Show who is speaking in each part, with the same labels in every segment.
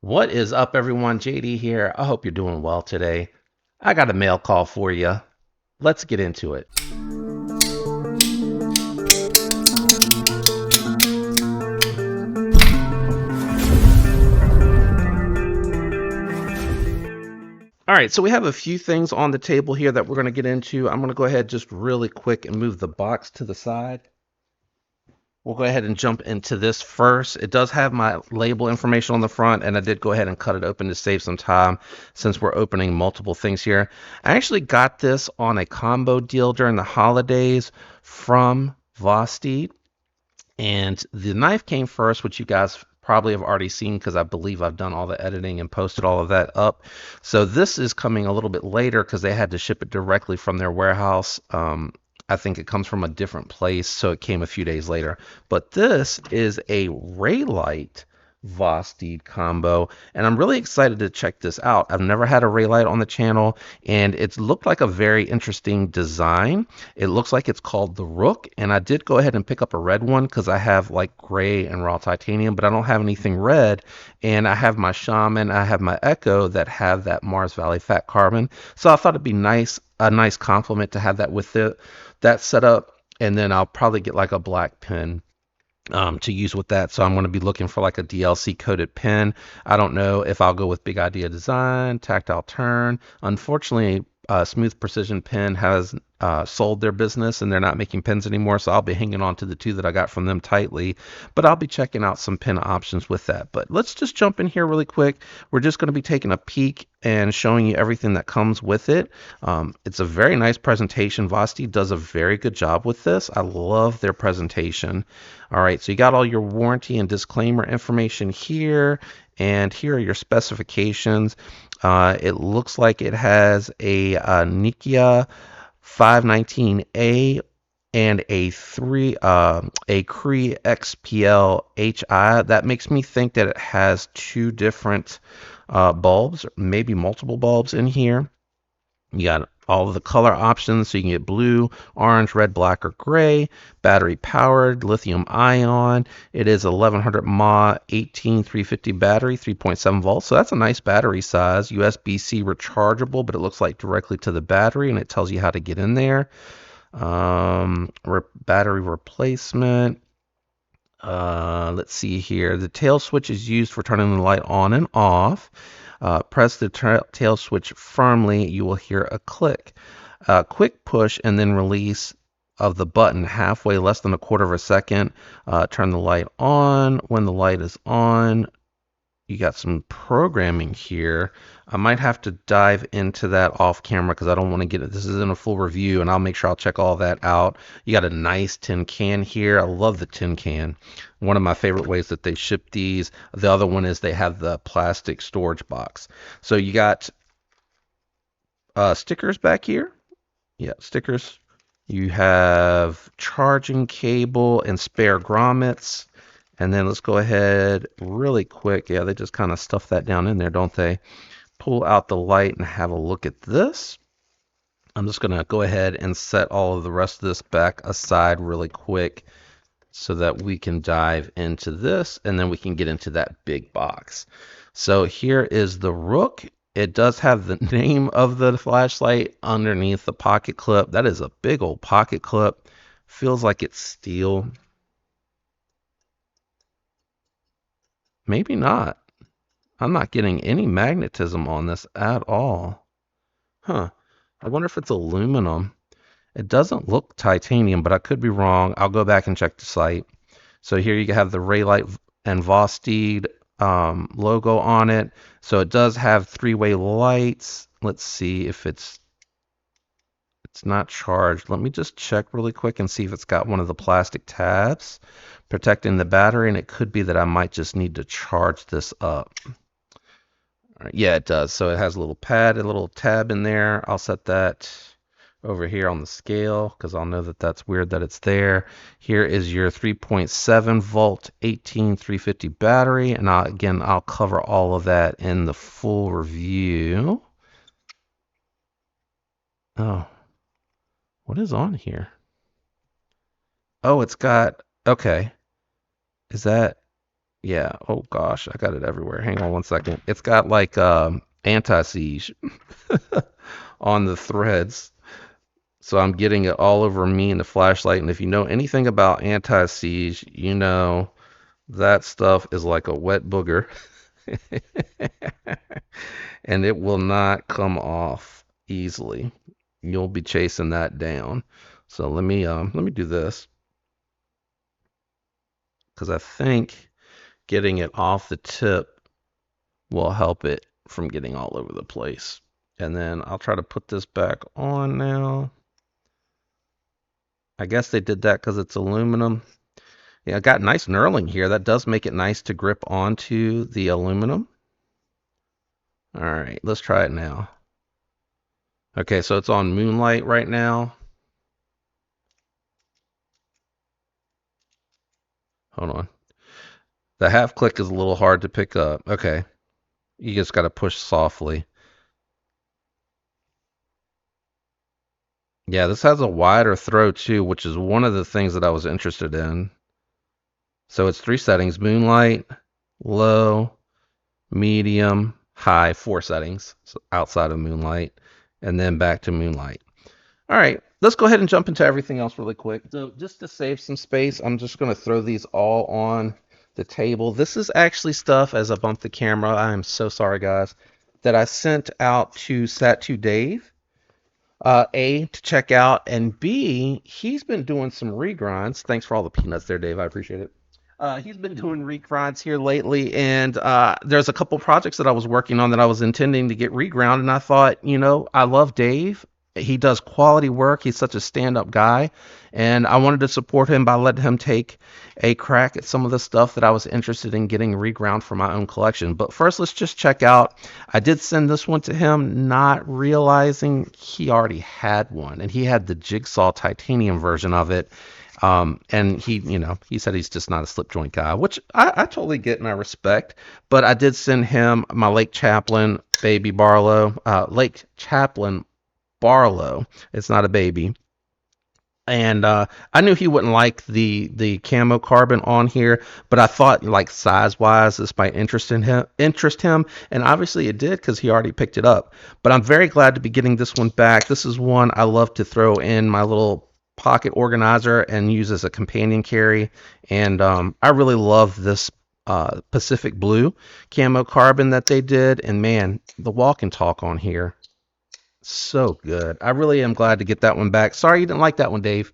Speaker 1: What is up, everyone? JD here. I hope you're doing well today. I got a mail call for you. Let's get into it. All right, so we have a few things on the table here that we're going to get into. I'm going to go ahead just really quick and move the box to the side. We'll go ahead and jump into this first. It does have my label information on the front, and I did go ahead and cut it open to save some time since we're opening multiple things here. I actually got this on a combo deal during the holidays from Vosteed. And the knife came first, which you guys probably have already seen because I believe I've done all the editing and posted all of that up. So this is coming a little bit later because they had to ship it directly from their warehouse. I think it comes from a different place, so it came a few days later. But this is a Raylight Vosteed combo, and I'm really excited to check this out. I've never had a Raylight on the channel, and it's looked like a very interesting design. It looks like it's called the Rook, and I did go ahead and pick up a red one because I have like gray and raw titanium, but I don't have anything red. And I have my Shaman, I have my Echo that have that Mars Valley Fat Carbon. So I thought it'd be a nice compliment to have that with that setup. And then I'll probably get like a black pen to use with that. So I'm going to be looking for like a DLC coated pen. I don't know if I'll go with Big Idea Design, Tactile Turn. Unfortunately, Smooth Precision Pen has sold their business and they're not making pens anymore. So I'll be hanging on to the two that I got from them tightly. But I'll be checking out some pen options with that. But let's just jump in here really quick. We're just going to be taking a peek and showing you everything that comes with it. It's a very nice presentation. Vosteed does a very good job with this. I love their presentation. All right, so you got all your warranty and disclaimer information here, and here are your specifications. It looks like it has a Nikia 519A and a Cree XPL HI. That makes me think that it has two different bulbs, maybe multiple bulbs in here. You got all of the color options, so you can get blue, orange, red, black, or gray. Battery powered, lithium ion. It is 1100 mAh, 18350 battery, 3.7 volts. So that's a nice battery size. USB-C rechargeable, but it looks like directly to the battery, and it tells you how to get in there. Battery replacement. Let's see here. The tail switch is used for turning the light on and off. Press the tail switch firmly. You will hear a click. Quick push and then release of the button halfway, less than a quarter of a second. Turn the light on. When the light is on, you got some programming here. I might have to dive into that off camera because I don't want to get it. This isn't a full review, and I'll make sure I'll check all that out. You got a nice tin can here. I love the tin can. One of my favorite ways that they ship these. The other one is they have the plastic storage box. So you got stickers back here. Yeah, stickers. You have charging cable and spare grommets. And then let's go ahead really quick. Yeah, they just kind of stuff that down in there, don't they? Pull out the light and have a look at this. I'm just going to go ahead and set all of the rest of this back aside really quick so that we can dive into this and then we can get into that big box. So here is the Rook. It does have the name of the flashlight underneath the pocket clip. That is a big old pocket clip. Feels like it's steel. Maybe not. I'm not getting any magnetism on this at all. Huh. I wonder if it's aluminum. It doesn't look titanium, but I could be wrong. I'll go back and check the site. So here you have the Raylight and Vosteed logo on it. So it does have three-way lights. Let's see if it's not charged. Let me just check really quick and see if it's got one of the plastic tabs protecting the battery, and it could be that I might just need to charge this up. All right, yeah, it does. So it has a little pad, a little tab in there. I'll set that over here on the scale because I'll know that that's weird that it's there. Here is your 3.7 volt 18350 battery, and again, I'll cover all of that in the full review. Oh, what is on here? Oh, it's got, okay. Is that, Yeah. Oh gosh, I got it everywhere. Hang on one second. It's got like anti-siege on the threads. So I'm getting it all over me and the flashlight. And if you know anything about anti-siege, you know that stuff is like a wet booger. And it will not come off easily. You'll be chasing that down. So let me do this because I think getting it off the tip will help it from getting all over the place. And then I'll try to put this back on now. I guess they did that because it's aluminum. Yeah, I got nice knurling here. That does make it nice to grip onto the aluminum. All right, let's try it now. Okay, so it's on Moonlight right now. Hold on. The half click is a little hard to pick up. Okay, you just got to push softly. Yeah, this has a wider throw too, which is one of the things that I was interested in. So it's 3 settings: Moonlight, low, medium, high, 4 settings outside of Moonlight, and then back to Moonlight. All right, let's go ahead and jump into everything else really quick. So just to save some space, I'm just going to throw these all on the table. This is actually stuff, as I bumped the camera, I am so sorry, guys, that I sent out to Sat2 Dave. A, to check out, and B, he's been doing some regrinds. Thanks for all the peanuts there, Dave. I appreciate it. He's been doing regrinds here lately, and there's a couple projects that I was working on that I was intending to get reground, and I thought, I love Dave. He does quality work. He's such a stand-up guy, and I wanted to support him by letting him take a crack at some of the stuff that I was interested in getting reground for my own collection. But first, let's just check out. I did send this one to him, not realizing he already had one, and he had the Jigsaw titanium version of it. And he said he's just not a slip joint guy, which I totally get and I respect. But I did send him my Lake Chaplin baby Barlow, Lake Chaplin Barlow. It's not a baby. And I knew he wouldn't like the camo carbon on here, but I thought like size wise this might interest him, and obviously it did because he already picked it up. But I'm very glad to be getting this one back. This is one I love to throw in my little pocket organizer and use as a companion carry, and I really love this Pacific Blue camo carbon that they did, and man, the walk and talk on here. So good. I really am glad to get that one back. Sorry you didn't like that one, Dave.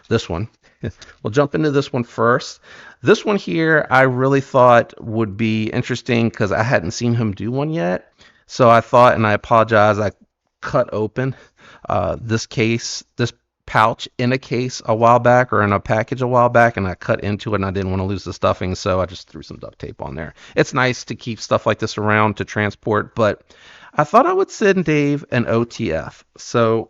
Speaker 1: This one. We'll jump into this one first. This one here I really thought would be interesting because I hadn't seen him do one yet. So I thought, and I apologize, I cut open this pouch in a case a while back, or in a package a while back, and I cut into it and I didn't want to lose the stuffing, so I just threw some duct tape on there. It's nice to keep stuff like this around to transport, but I thought I would send Dave an OTF. So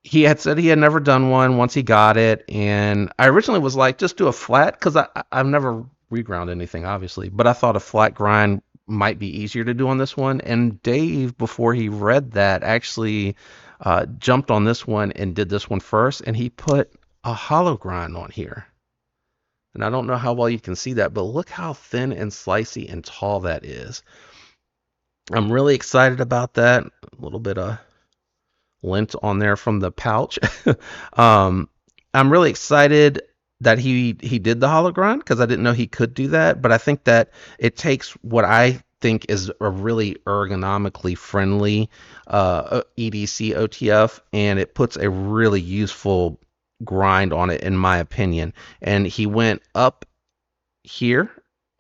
Speaker 1: he had said he had never done one once he got it, and I originally was like, just do a flat, because I've never reground anything, obviously, but I thought a flat grind might be easier to do on this one. And Dave, before he read that, actually jumped on this one and did this one first, and he put a hollow grind on here. And I don't know how well you can see that, but look how thin and slicey and tall that is. I'm really excited about that. A little bit of lint on there from the pouch. I'm really excited that he did the hollow grind because I didn't know he could do that. But I think that it takes what I think is a really ergonomically friendly EDC OTF, and it puts a really useful grind on it, in my opinion. And he went up here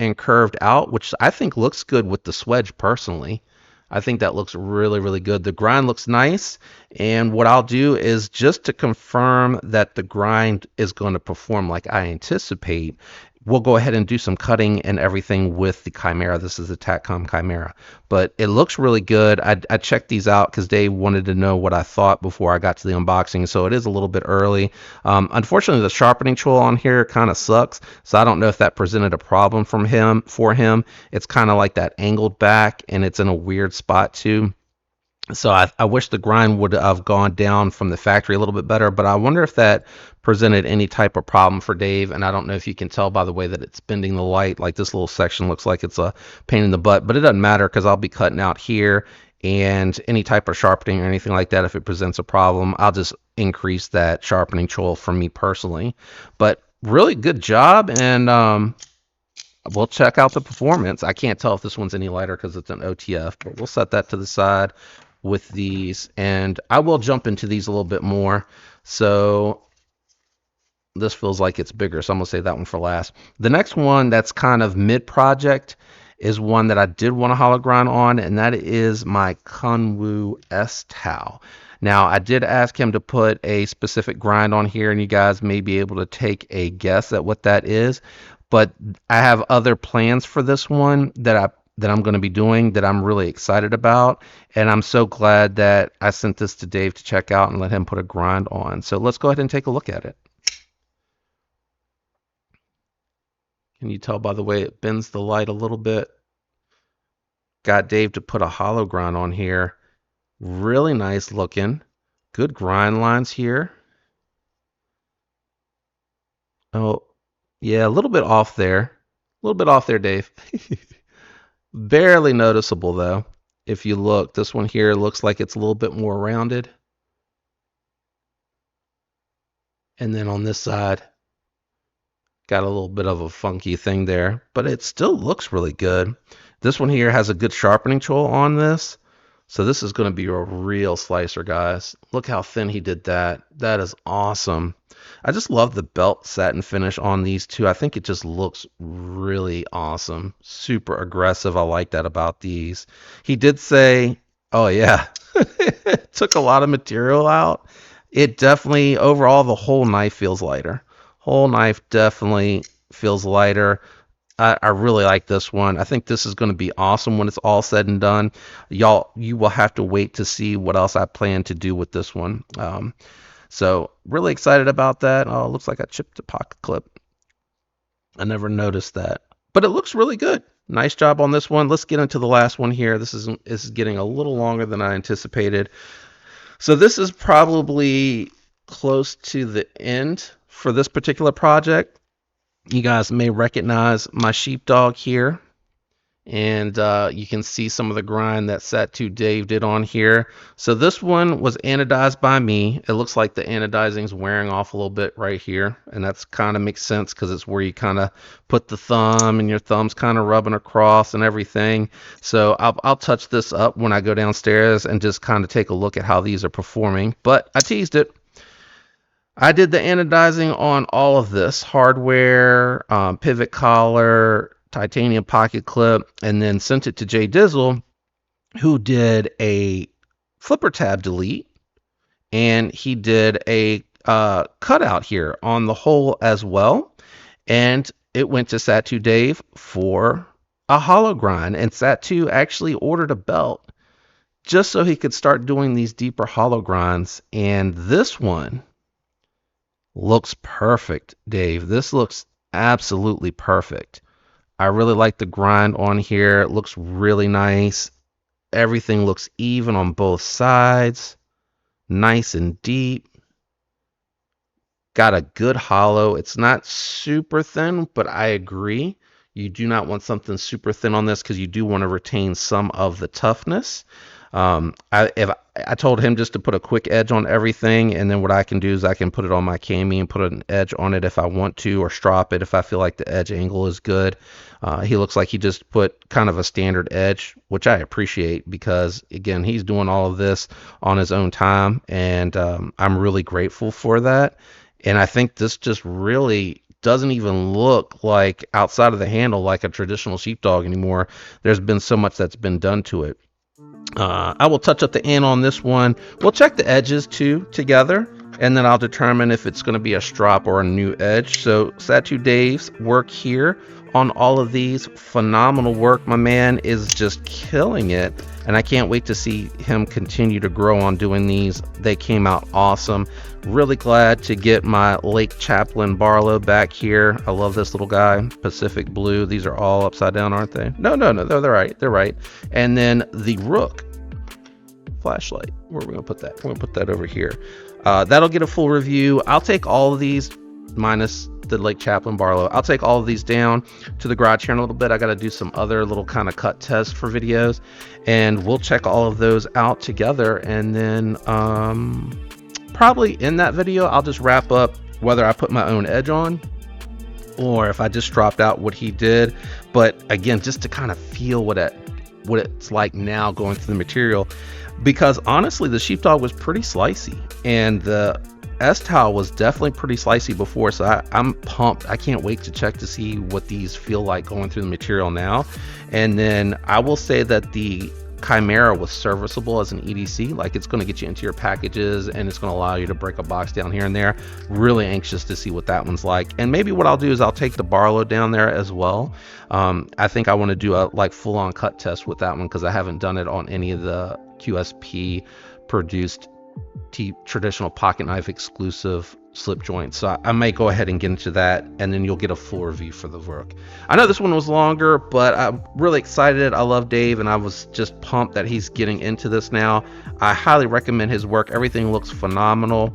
Speaker 1: and curved out, which I think looks good with the swedge personally. I think that looks really, really good. The grind looks nice. And what I'll do is, just to confirm that the grind is going to perform like I anticipate, we'll go ahead and do some cutting and everything with the Chimera. This is the Tatcom Chimera, but it looks really good. I checked these out because Dave wanted to know what I thought before I got to the unboxing, so it is a little bit early. Unfortunately, the sharpening tool on here kind of sucks, so I don't know if that presented a problem for him. It's kind of like that angled back, and it's in a weird spot too. So I wish the grind would have gone down from the factory a little bit better, but I wonder if that presented any type of problem for Dave. And I don't know if you can tell by the way that it's bending the light, like this little section looks like it's a pain in the butt, but it doesn't matter because I'll be cutting out here, and any type of sharpening or anything like that, if it presents a problem, I'll just increase that sharpening choil for me personally. But really good job, and we'll check out the performance. I can't tell if this one's any lighter because it's an OTF, but we'll set that to the side with these, and I will jump into these a little bit more. So this feels like it's bigger, so I'm gonna say that one for last. The next one that's kind of mid project is one that I did want to hollow grind on, and that is my Kunwu S Tau. Now, I did ask him to put a specific grind on here, and you guys may be able to take a guess at what that is, but I have other plans for this one that I'm going to be doing that I'm really excited about, and I'm so glad that I sent this to Dave to check out and let him put a grind on. So let's go ahead and take a look at it. Can you tell by the way it bends the light a little bit? Got Dave to put a hollow grind on here. Really nice looking. Good grind lines here. Oh, yeah, a little bit off there. A little bit off there, Dave. Barely noticeable though. If you look, this one here looks like it's a little bit more rounded. And then on this side, got a little bit of a funky thing there, but it still looks really good. This one here has a good sharpening tool on this. So this is going to be a real slicer, guys. Look how thin he did that. That is awesome. I just love the belt satin finish on these two. I think it just looks really awesome. Super aggressive. I like that about these. He did say, oh yeah, it took a lot of material out. It definitely, overall, the whole knife feels lighter. Whole knife definitely feels lighter. I really like this one. I think this is going to be awesome when it's all said and done. Y'all, you will have to wait to see what else I plan to do with this one. So really excited about that. Oh, it looks like I chipped a pocket clip. I never noticed that, but it looks really good. Nice job on this one. Let's get into the last one here. This is getting a little longer than I anticipated. So this is probably close to the end for this particular project. You guys may recognize my sheepdog here, and you can see some of the grind that Sat2 Dave did on here. So this one was anodized by me. It looks like the anodizing is wearing off a little bit right here, and that's kind of makes sense because it's where you kind of put the thumb, and your thumb's kind of rubbing across and everything. So I'll touch this up when I go downstairs and just kind of take a look at how these are performing. But I teased it. I did the anodizing on all of this hardware, pivot collar, titanium pocket clip, and then sent it to Jay Dizzle, who did a flipper tab delete, and he did a cutout here on the hole as well. And it went to Sat2 Dave for a hollow grind, and Sat2 actually ordered a belt just so he could start doing these deeper hollow grinds. And this one looks perfect, Dave. This looks absolutely perfect. I really like the grind on here. It looks really nice. Everything looks even on both sides. Nice and deep. Got a good hollow. It's not super thin, but I agree. You do not want something super thin on this because you do want to retain some of the toughness. I told him just to put a quick edge on everything, and then what I can do is I can put it on my cami and put an edge on it if I want to, or strop it if I feel like the edge angle is good. He looks like he just put kind of a standard edge, which I appreciate because, again, he's doing all of this on his own time, and I'm really grateful for that. And I think this just really doesn't even look like, outside of the handle, like a traditional sheepdog anymore. There's been so much that's been done to it. I will touch up the end on this one. We'll check the edges too together, and then I'll determine if it's going to be a strop or a new edge. So Sat2 Dave's work here on all of these, phenomenal work. My man is just killing it, and I can't wait to see him continue to grow on doing these. They came out awesome. Really glad to get my Lake Chaplin Barlow back here. I love this little guy. Pacific Blue. These are all upside down, aren't they? No, they're right. They're right. And then the Rook. flashlight? Where are we gonna put that? We're gonna put that over here. That'll get a full review. I'll take all of these minus the Lake Chaplin Barlow. I'll take all of these down to the garage here in a little bit. I got to do some other little kind of cut tests for videos, and we'll check all of those out together. And then probably in that video, I'll just wrap up whether I put my own edge on or if I just dropped out what he did. But again, just to kind of feel what it's like now going through the material, because honestly, the sheepdog was pretty slicey, and the S-Towel was definitely pretty slicey before, so I'm pumped. I can't wait to check to see what these feel like going through the material now. And then I will say that the Chimera was serviceable as an EDC. Like, it's going to get you into your packages, and it's going to allow you to break a box down here and there. Really anxious to see what that one's like. And maybe what I'll do is I'll take the Barlow down there as well. I think I want to do a like full-on cut test with that one, because I haven't done it on any of the QSP produced traditional pocket knife exclusive slip joints. So I may go ahead and get into that, and then you'll get a full review for the Vrook. I know this one was longer, but I'm really excited. I love Dave, and I was just pumped that he's getting into this now. I highly recommend his work. Everything looks phenomenal.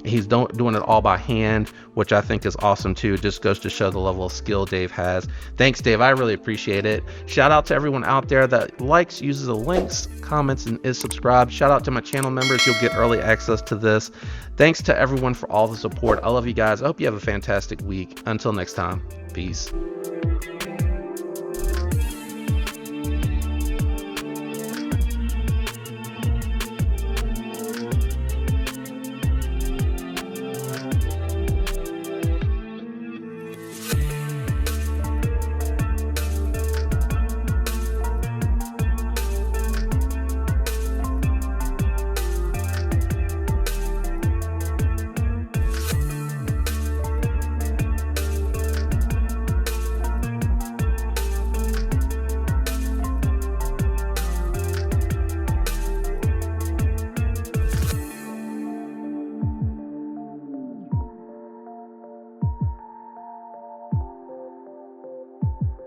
Speaker 1: He's doing it all by hand, which I think is awesome too. It just goes to show the level of skill Dave has. Thanks, Dave. I really appreciate it. Shout out to everyone out there that likes, uses the links, comments, and is subscribed. Shout out to my channel members. You'll get early access to this. Thanks to everyone for all the support. I love you guys. I hope you have a fantastic week. Until next time, peace.